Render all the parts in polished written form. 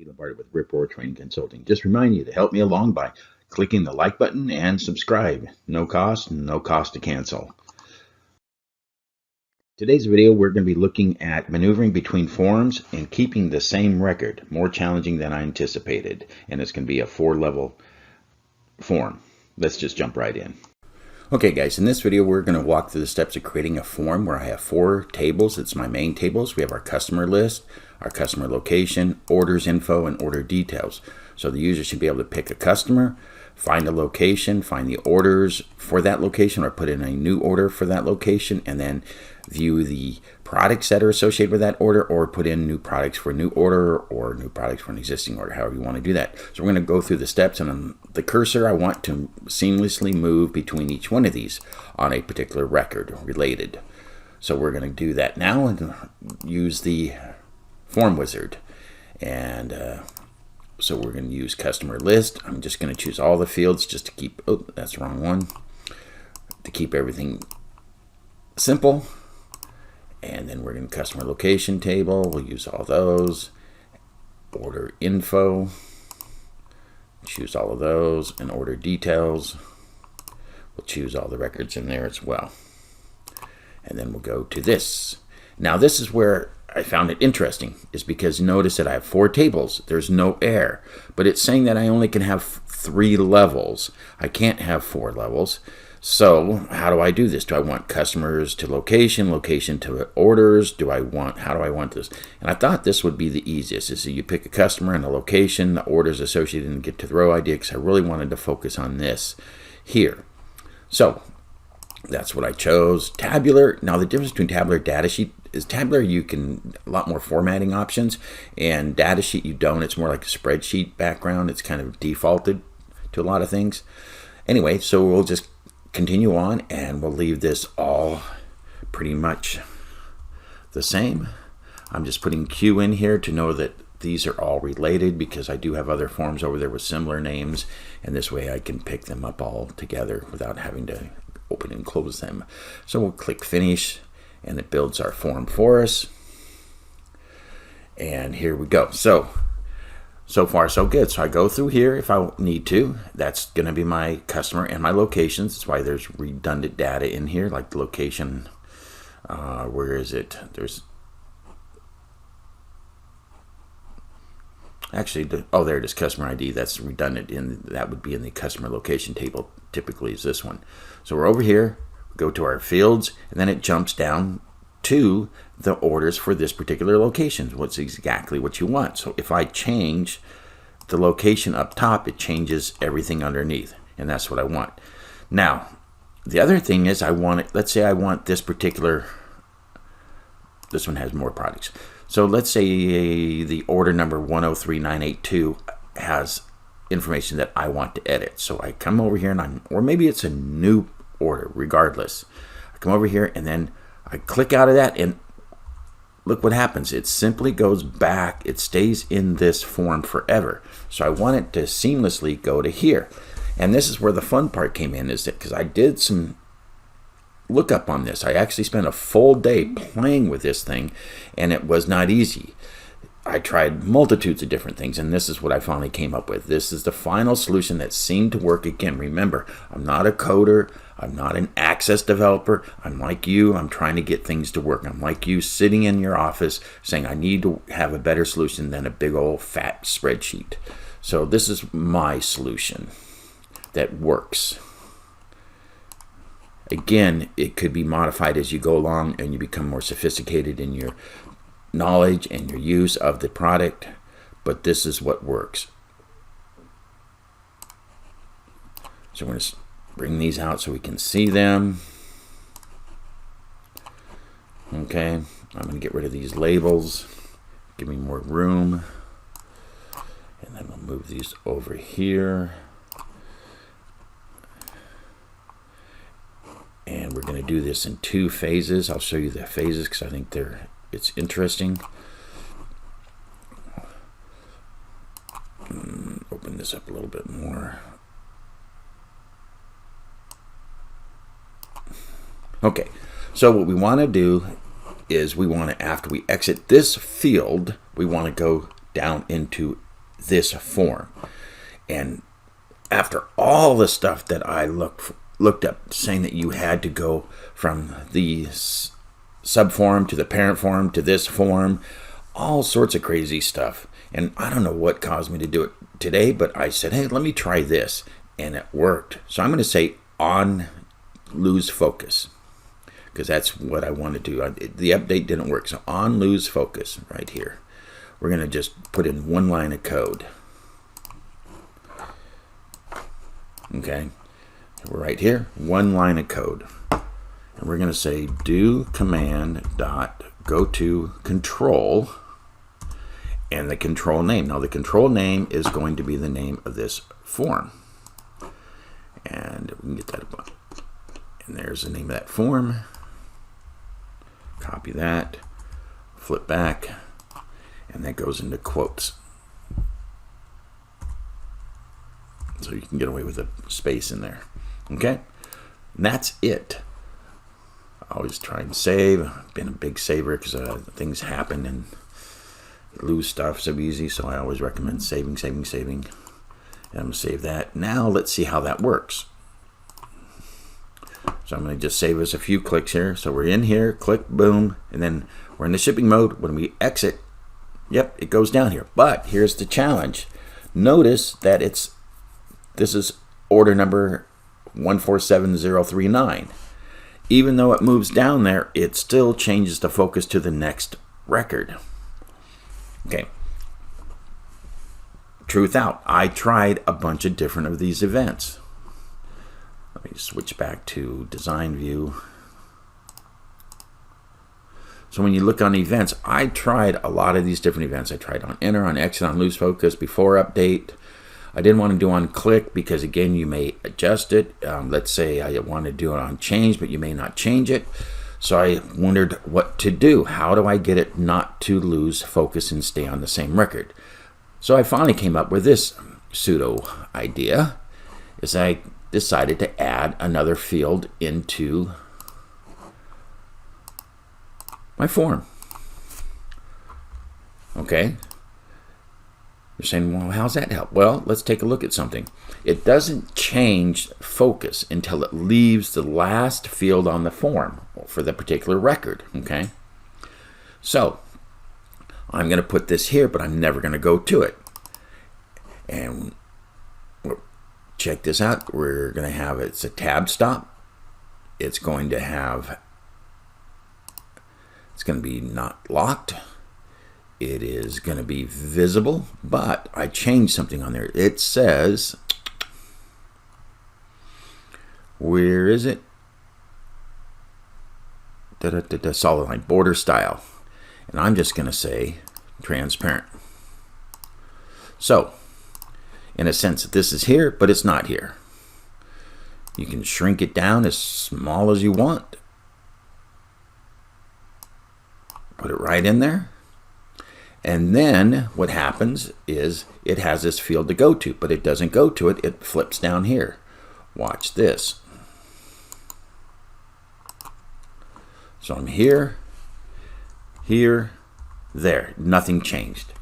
Lombardi with Rip Training Consulting. Just remind you to help me along by clicking the like button and subscribe. No cost to cancel. Today's video, we're going to be looking at maneuvering between forms and keeping the same record. More challenging than I anticipated, and it's going to be a 4-level form. Let's just jump right in. Okay guys, in this video we're going to walk through the steps of creating a form where I have 4 tables. It's my main tables. We have our customer list, our customer location, orders info, and order details. So the user should be able to pick a customer, find a location, find the orders for that location, or put in a new order for that location, and then view the products that are associated with that order, or put in new products for a new order or new products for an existing order, however you want to do that. So we're going to go through the steps, and on the cursor I want to seamlessly move between each one of these on a particular record related. So we're going to do that now and use the form wizard. And so we're going to use customer list. I'm just going to choose all the fields just to keep, oh, that's the wrong one, to keep everything simple. And then we're going to customer location table. We'll use all those. Order info. Choose all of those. And order details. We'll choose all the records in there as well. And then we'll go to this. Now this is where I found it interesting, is because notice that I have 4 tables. There's no error. But it's saying that I only can have 3 levels. I can't have 4 levels. So how do I do this? Do I want customers to location, location to orders? How do I want this? And I thought this would be the easiest, is that you pick a customer and a location, the orders associated, and get to the row ID, because I really wanted to focus on this here. So that's what I chose. Tabular. Now the difference between tabular and data sheet is tabular you can a lot more formatting options, and data sheet you don't. It's more like a spreadsheet background. It's kind of defaulted to a lot of things. Anyway, so we'll just continue on, and we'll leave this all pretty much the same. I'm just putting Q in here to know that these are all related, because I do have other forms over there with similar names, and this way I can pick them up all together without having to open and close them. So we'll click finish, and it builds our form for us. And here we go. So far so good. So I go through here if I need to. That's going to be my customer and my locations. That's why there's redundant data in here, like the location. Where is it? There's actually, oh, there it is, customer ID. That's redundant, that would be in the customer location table. Typically is this one. So we're over here, go to our fields, and then it jumps down to the orders for this particular location. What's exactly what you want. So if I change the location up top, it changes everything underneath, and that's what I want. Now the other thing is, I want it, let's say I want this particular, this one has more products. So let's say the order number 103982 has information that I want to edit. So I come over here, and or maybe it's a new order, regardless. I come over here and then I click out of that, and look what happens. It simply goes back. It stays in this form forever. So I want it to seamlessly go to here. And this is where the fun part came in, is that because I did some lookup on this. I actually spent a full day playing with this thing, and it was not easy. I tried multitudes of different things, and this is what I finally came up with. This is the final solution that seemed to work. Again, remember, I'm not a coder. I'm not an Access developer. I'm like you. I'm trying to get things to work. I'm like you, sitting in your office saying, I need to have a better solution than a big old fat spreadsheet. So this is my solution that works. Again, it could be modified as you go along and you become more sophisticated in your knowledge and your use of the product, but this is what works. So we're going to bring these out so we can see them. Okay, I'm going to get rid of these labels, give me more room, and then we'll move these over here. And we're going to do this in 2 phases. I'll show you the phases because I think it's interesting. Open this up a little bit more. Okay, so what we want to do is we want to, after we exit this field, we want to go down into this form. And after all the stuff that I looked up saying that you had to go from the subform to the parent form to this form, all sorts of crazy stuff. And I don't know what caused me to do it today, but I said, hey, let me try this. And it worked. So I'm going to say on lose focus, because that's what I want to do. The update didn't work. So on lose focus right here. We're going to just put in one line of code. Okay. Right here, one line of code. And we're going to say do command dot go to control and the control name. Now the control name is going to be the name of this form. And we can get that up. And there's the name of that form. Copy that, flip back, and that goes into quotes. So you can get away with a space in there. Okay? And that's it. I always try and save. I've been a big saver because things happen and you lose stuff so easy. So I always recommend saving. And I'm going to save that. Now let's see how that works. So I'm going to just save us a few clicks here. So we're in here, click, boom, and then we're in the shipping mode. When we exit, yep, it goes down here. But here's the challenge. Notice that this is order number 147039. Even though it moves down there, it still changes the focus to the next record. Okay. Truth out. I tried a bunch of different of these events. Let me switch back to design view. So when you look on events, I tried a lot of these different events. I tried on enter, on exit, on lose focus, before update. I didn't want to do on click because, again, you may adjust it. Let's say I want to do it on change, but you may not change it. So I wondered what to do. How do I get it not to lose focus and stay on the same record? So I finally came up with this pseudo idea. Is I decided to add another field into my form. Okay. You're saying, well, how's that help? Well, let's take a look at something. It doesn't change focus until it leaves the last field on the form for the particular record, okay? So, I'm going to put this here, but I'm never going to go to it. And check this out. We're going to have, it's a tab stop. It's going to be not locked. It is going to be visible, but I changed something on there. It says, where is it? Solid line, border style. And I'm just going to say transparent. So, in a sense, this is here, but it's not here. You can shrink it down as small as you want. Put it right in there. And then what happens is it has this field to go to, but it doesn't go to it. It flips down here. Watch this. So I'm here, there. Nothing changed.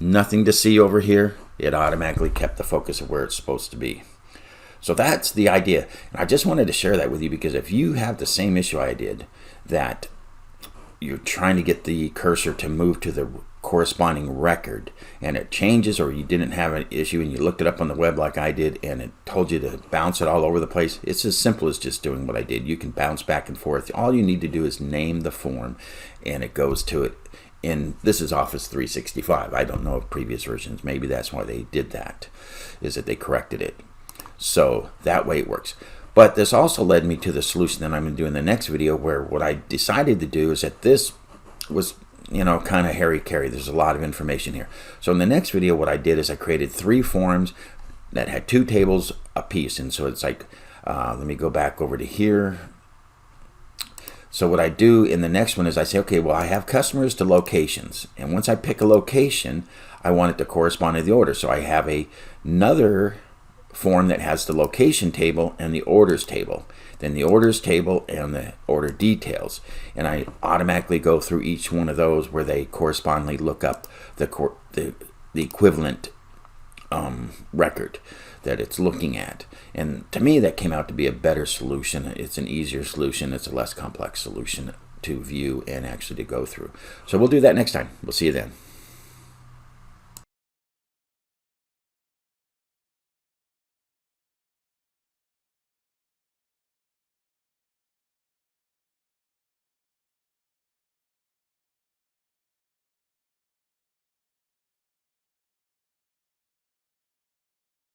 Nothing to see over here. It automatically kept the focus of where it's supposed to be. So that's the idea. And I just wanted to share that with you because if you have the same issue I did, that you're trying to get the cursor to move to the corresponding record and it changes, or you didn't have an issue and you looked it up on the web like I did and it told you to bounce it all over the place, it's as simple as just doing what I did. You can bounce back and forth. All you need to do is name the form and it goes to it. And this is Office 365. I don't know of previous versions. Maybe that's why they did that, is that they corrected it. So that way it works. But this also led me to the solution that I'm going to do in the next video, where what I decided to do is that this was, kind of hairy-carry. There's a lot of information here. So in the next video, what I did is I created 3 forms that had 2 tables apiece. And so it's like, let me go back over to here. So what I do in the next one is I say, okay, well, I have customers to locations. And once I pick a location, I want it to correspond to the order. So I have another form that has the location table and the orders table, then the orders table and the order details, and I automatically go through each one of those where they correspondingly look up the equivalent record that it's looking at. And to me, that came out to be a better solution. It's an easier solution. It's a less complex solution to view and actually to go through. So we'll do that next time. We'll see you then.